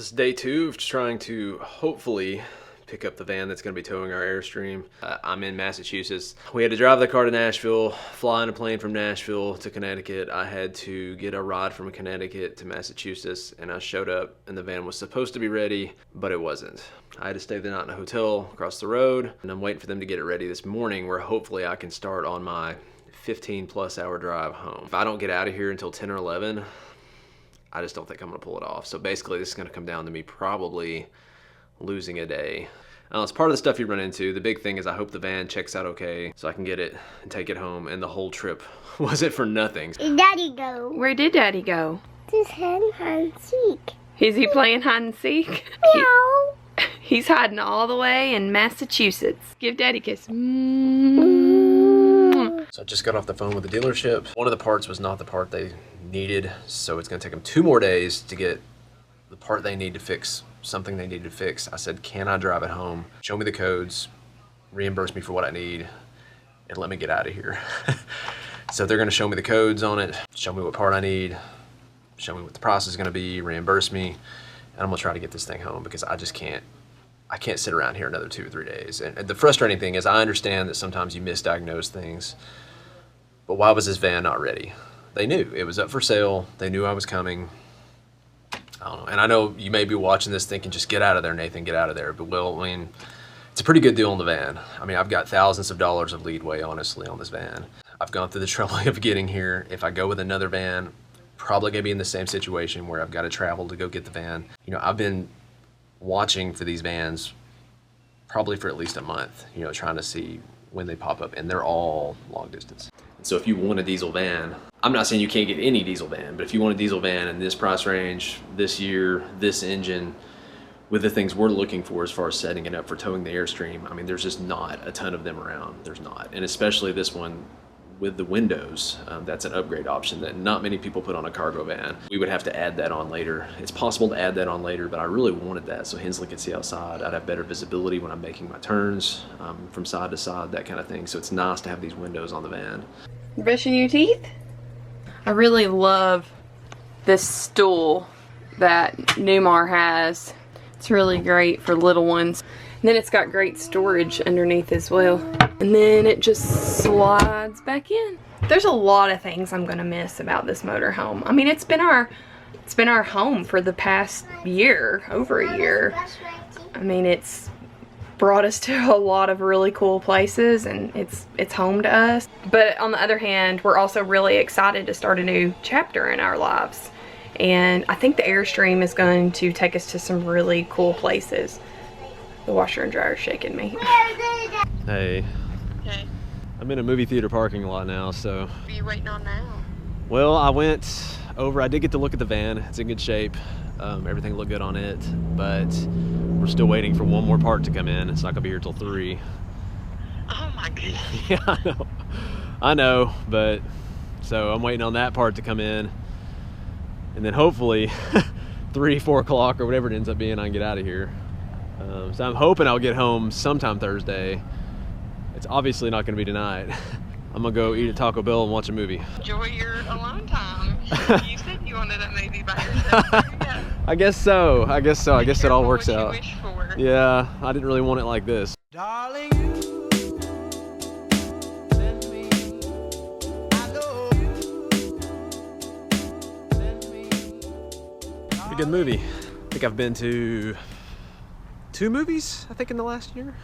This is day 2 of trying to hopefully pick up the van that's going to be towing our Airstream. I'm in Massachusetts. We had to drive the car to Nashville, fly on a plane from Nashville to Connecticut. I had to get a ride from Connecticut to Massachusetts, and I showed up and the van was supposed to be ready, but it wasn't. I had to stay the night in a hotel across the road, and I'm waiting for them to get it ready this morning where hopefully I can start on my 15+ hour drive home. If I don't get out of here until 10 or 11, I just don't think I'm gonna pull it off. So basically this is gonna come down to me probably losing a day. It's part of the stuff you run into. The big thing is I hope the van checks out okay so I can get it and take it home, and the whole trip wasn't for nothing. Where'd Daddy go? Where did Daddy go? Just hide and seek. Is he playing hide and seek? Meow. He's hiding all the way in Massachusetts. Give Daddy a kiss. So I just got off the phone with the dealership. One of the parts was not the part they needed, so it's gonna take them 2 more days to get the part they need to fix something they needed to fix. I said, can I drive it home? Show me the codes, reimburse me for what I need, and let me get out of here. So they're gonna show me the codes on it, show me what part I need, show me what the price is gonna be, reimburse me, and I'm gonna try to get this thing home because I just can't, I can't sit around here another 2 or 3 days. And the frustrating thing is I understand that sometimes you misdiagnose things, but why was this van not ready? They knew it was up for sale. They knew I was coming. I don't know. And I know you may be watching this thinking, just get out of there, Nathan, get out of there. But well, I mean, it's a pretty good deal on the van. I mean, I've got thousands of dollars of leadway, honestly, on this van. I've gone through the trouble of getting here. If I go with another van, probably gonna be in the same situation where I've got to travel to go get the van. You know, I've been watching for these vans probably for at least a month, you know, trying to see when they pop up, and they're all long distance. So if you want a diesel van, I'm not saying you can't get any diesel van, but if you want a diesel van in this price range, this year, this engine, with the things we're looking for as far as setting it up for towing the Airstream, I mean, there's just not a ton of them around. There's not. And especially this one with the windows, that's an upgrade option that not many people put on a cargo van. We would have to add that on later. It's possible to add that on later, but I really wanted that so Hensley could see outside. I'd have better visibility when I'm making my turns from side to side, that kind of thing. So it's nice to have these windows on the van. Brushing your teeth? I really love this stool that Newmar has. It's really great for little ones. And then it's got great storage underneath as well. And then it just slides back in. There's a lot of things I'm gonna miss about this motorhome. I mean, it's been our home for the past year, over a year. I mean, it's brought us to a lot of really cool places, and it's home to us. But on the other hand, we're also really excited to start a new chapter in our lives. And I think the Airstream is going to take us to some really cool places. The washer and dryer is shaking me. Hey. Hey. I'm in a movie theater parking lot now, so. What are you waiting on now? Well, I went over, I did get to look at the van. It's in good shape. Everything looked good on it, but we're still waiting for one more part to come in. It's not gonna be here till 3. Oh my goodness. Yeah, I know, but so I'm waiting on that part to come in, and then hopefully 3, 4 o'clock or whatever it ends up being, I can get out of here. So I'm hoping I'll get home sometime Thursday. It's obviously not gonna be tonight. I'm gonna go eat at Taco Bell and watch a movie. Enjoy your alone time. You said you wanted a movie by yourself. Yeah. I guess so. I guess it all works out. What you wish for. Yeah, I didn't really want it like this. Darling, you send me, I know you send me. Pretty good movie. I think I've been to 2 movies, I think, in the last year.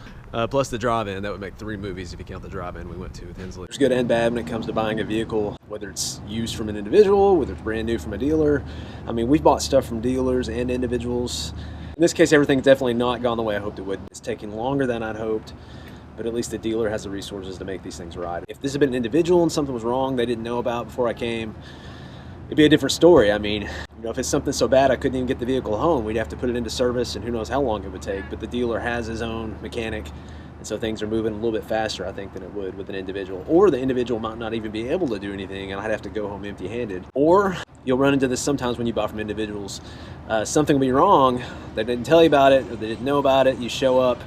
Plus the drive-in, that would make 3 movies if you count the drive-in we went to with Hensley. There's good and bad when it comes to buying a vehicle, whether it's used from an individual, whether it's brand new from a dealer. I mean, we've bought stuff from dealers and individuals. In this case, everything's definitely not gone the way I hoped it would. It's taking longer than I'd hoped, but at least the dealer has the resources to make these things right. If this had been an individual and something was wrong they didn't know about before I came, it'd be a different story. I mean, you know, if it's something so bad I couldn't even get the vehicle home, we'd have to put it into service, and who knows how long it would take. But the dealer has his own mechanic, and so things are moving a little bit faster, I think, than it would with an individual. Or the individual might not even be able to do anything, and I'd have to go home empty-handed. Or you'll run into this sometimes when you buy from individuals. Something will be wrong, they didn't tell you about it, or they didn't know about it, you show up,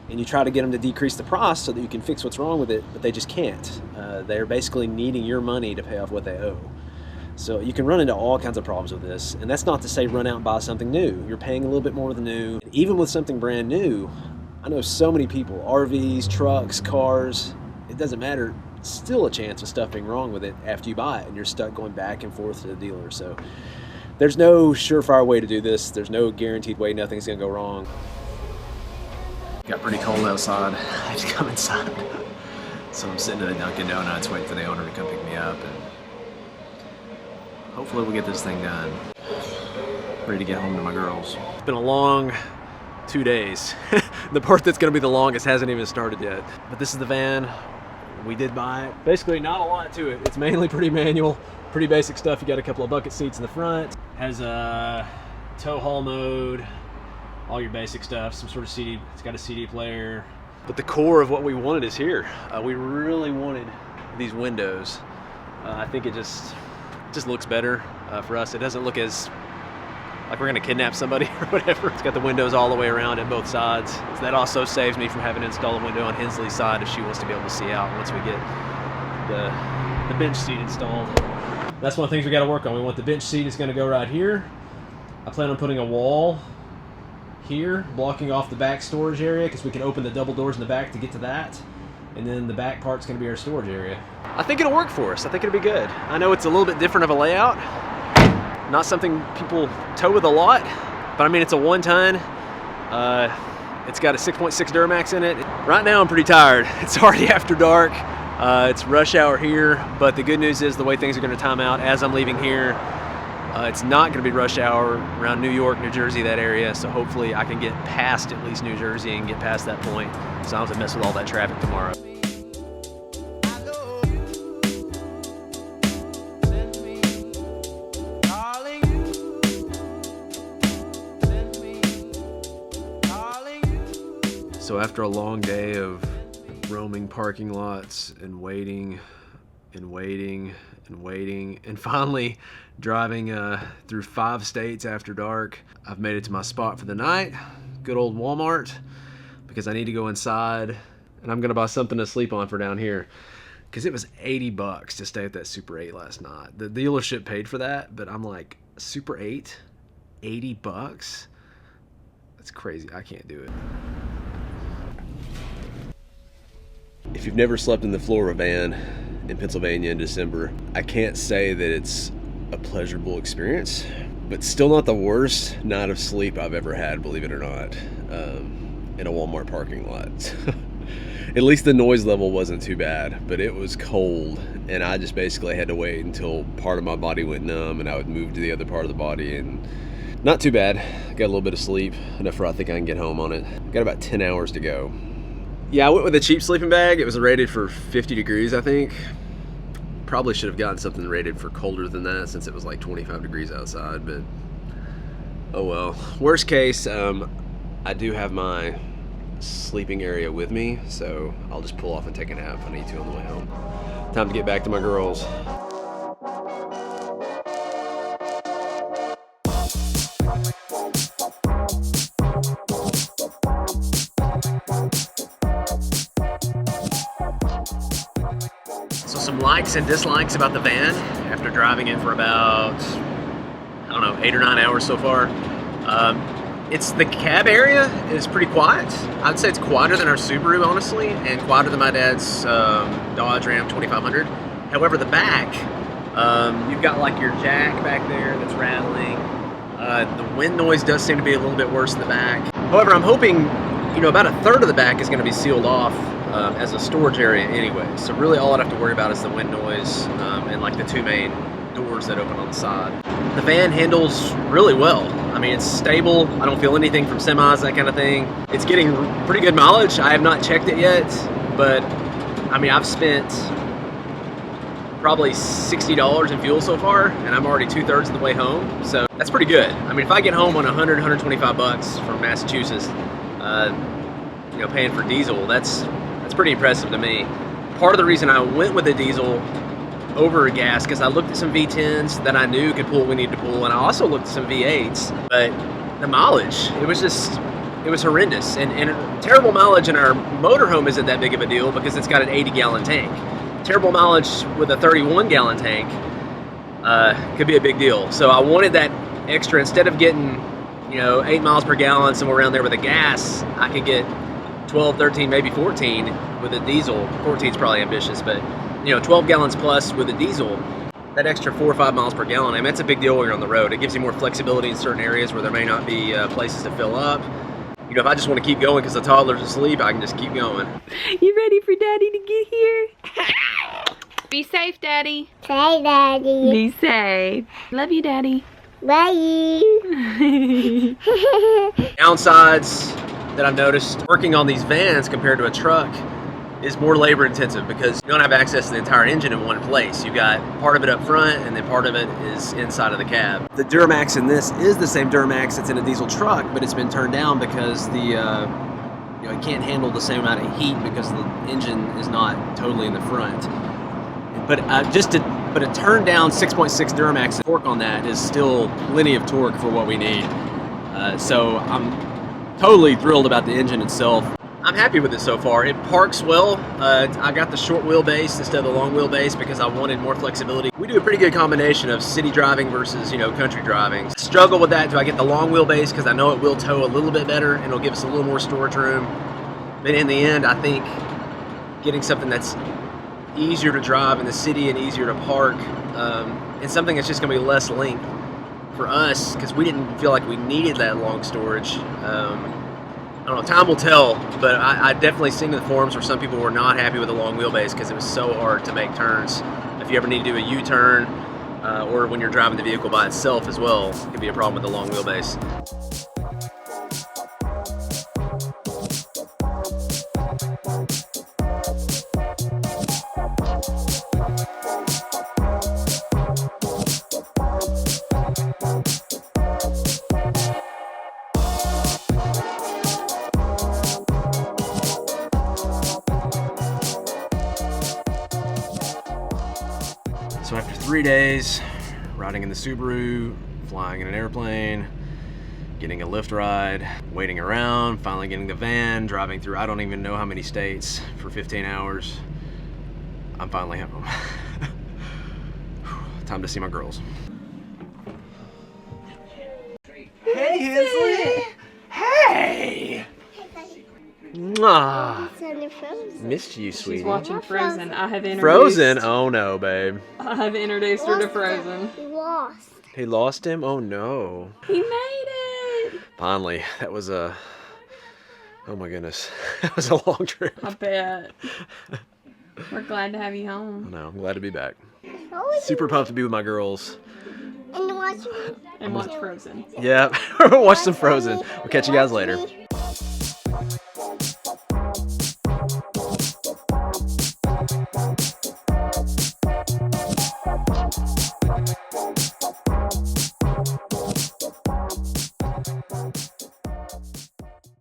and you try to get them to decrease the price so that you can fix what's wrong with it, but they just can't. They're basically needing your money to pay off what they owe. So you can run into all kinds of problems with this, and that's not to say run out and buy something new. You're paying a little bit more with the new. And even with something brand new, I know so many people, RVs, trucks, cars, it doesn't matter, still a chance of stuff being wrong with it after you buy it, and you're stuck going back and forth to the dealer. So there's no surefire way to do this. There's no guaranteed way nothing's gonna go wrong. Got pretty cold outside. I had to come inside. So I'm sitting at a Dunkin' Donuts waiting for the owner to come pick me up, and hopefully we'll get this thing done. Ready to get home to my girls. It's been a long 2 days. The part that's gonna be the longest hasn't even started yet. But this is the van. We did buy it. Basically not a lot to it. It's mainly pretty manual, pretty basic stuff. You got a couple of bucket seats in the front. Has a tow haul mode, all your basic stuff, some sort of CD, it's got a CD player. But the core of what we wanted is here. We really wanted these windows. I think it just looks better for us. It doesn't look as like we're gonna kidnap somebody or whatever. It's got the windows all the way around at both sides. So that also saves me from having to install a window on Hensley's side if she wants to be able to see out once we get the bench seat installed. That's one of the things we gotta work on. We want the bench seat is gonna go right here. I plan on putting a wall here, blocking off the back storage area, because we can open the double doors in the back to get to that. And then the back part's gonna be our storage area. I think it'll work for us. I think it'll be good. I know it's a little bit different of a layout. Not something people tow with a lot, but I mean, it's a 1-ton. It's got a 6.6 Duramax in it. Right now I'm pretty tired. It's already after dark. It's rush hour here, but the good news is the way things are gonna time out as I'm leaving here, it's not gonna be rush hour around New York, New Jersey, that area, so hopefully I can get past at least New Jersey and get past that point, so I don't have to mess with all that traffic tomorrow. So after a long day of roaming parking lots and waiting and waiting and waiting and finally driving through 5 states after dark, I've made it to my spot for the night. Good old Walmart, because I need to go inside and I'm gonna buy something to sleep on for down here, because it was 80 bucks to stay at that Super 8 last night. The dealership paid for that, but I'm like, Super 8, 80 bucks? That's crazy, I can't do it. If you've never slept in the floor of a van in Pennsylvania in December, I can't say that it's a pleasurable experience, but still not the worst night of sleep I've ever had, believe it or not, in a Walmart parking lot. At least the noise level wasn't too bad, but it was cold, and I just basically had to wait until part of my body went numb and I would move to the other part of the body, and not too bad. Got a little bit of sleep, enough for I think I can get home on it. Got about 10 hours to go. Yeah, I went with a cheap sleeping bag. It was rated for 50 degrees, I think. Probably should have gotten something rated for colder than that, since it was like 25 degrees outside, but oh well. Worst case, I do have my sleeping area with me, so I'll just pull off and take a nap if I need to on the way home. Time to get back to my girls. Some likes and dislikes about the van after driving it for about, I don't know, 8 or 9 hours so far. It's the cab area is pretty quiet. I'd say it's quieter than our Subaru, honestly, and quieter than my dad's Dodge Ram 2500. However, the back, you've got like your jack back there that's rattling. The wind noise does seem to be a little bit worse in the back. However, I'm hoping, you know, about a third of the back is going to be sealed off as a storage area anyway. So really all I'd have to worry about is the wind noise and like the 2 main doors that open on the side. The van handles really well. I mean, it's stable. I don't feel anything from semis, that kind of thing. It's getting pretty good mileage. I have not checked it yet, but I mean, I've spent probably $60 in fuel so far, and I'm already 2/3 of the way home. So that's pretty good. I mean, if I get home on 100, 125 bucks from Massachusetts, you know, paying for diesel, that's pretty impressive to me. Part of the reason I went with the diesel over gas, because I looked at some V10s that I knew could pull what we needed to pull, and I also looked at some V8s, but the mileage, it was horrendous. And terrible mileage in our motorhome isn't that big of a deal because it's got an 80-gallon tank. Terrible mileage with a 31-gallon tank could be a big deal. So I wanted that extra, instead of getting, 8 miles per gallon, somewhere around there with a gas, I could get 12, 13, maybe 14 with a diesel. 14 is probably ambitious, but 12 gallons plus with a diesel. That extra 4 or 5 miles per gallon, I mean, that's a big deal when you're on the road. It gives you more flexibility in certain areas where there may not be places to fill up. If I just want to keep going because the toddler's asleep, I can just keep going. You ready for Daddy to get here? Be safe, Daddy. Say, Daddy. Be safe. Love you, Daddy. Bye. Downsides that I've noticed working on these vans compared to a truck is more labor intensive because you don't have access to the entire engine in one place. You've got part of it up front and then part of it is inside of the cab. The Duramax in this is the same Duramax that's in a diesel truck, but it's been turned down because the it can't handle the same amount of heat because the engine is not totally in the front. But a turned down 6.6 Duramax, the torque on that is still plenty of torque for what we need. So I'm totally thrilled about the engine itself. I'm happy with it so far. It parks well. I got the short wheelbase instead of the long wheelbase because I wanted more flexibility. We do a pretty good combination of city driving versus, country driving. Struggle with that. Do I get the long wheelbase because I know it will tow a little bit better and it'll give us a little more storage room. But in the end, I think getting something that's easier to drive in the city and easier to park, and something that's just going to be less length for us because we didn't feel like we needed that long storage. I don't know, time will tell, but I definitely seen in the forums where some people were not happy with the long wheelbase because it was so hard to make turns. If you ever need to do a U-turn, or when you're driving the vehicle by itself as well, it could be a problem with the long wheelbase. So after 3 days, riding in the Subaru, flying in an airplane, getting a Lyft ride, waiting around, finally getting the van, driving through I don't even know how many states for 15 hours, I'm finally home. Time to see my girls. Hey, Hensley! Hey! Mwah! Missed you, sweetie. She's watching Frozen. I have introduced. Frozen? Oh no, babe. I have introduced her to Frozen. Lost. He lost him? Oh no. He made it. Finally. That was a... Oh my goodness. That was a long trip. I bet. We're glad to have you I home. know. I'm glad to be back. Super pumped to be with my girls. And watch And watch Frozen. Yeah. Watch some Frozen. We'll catch you guys later.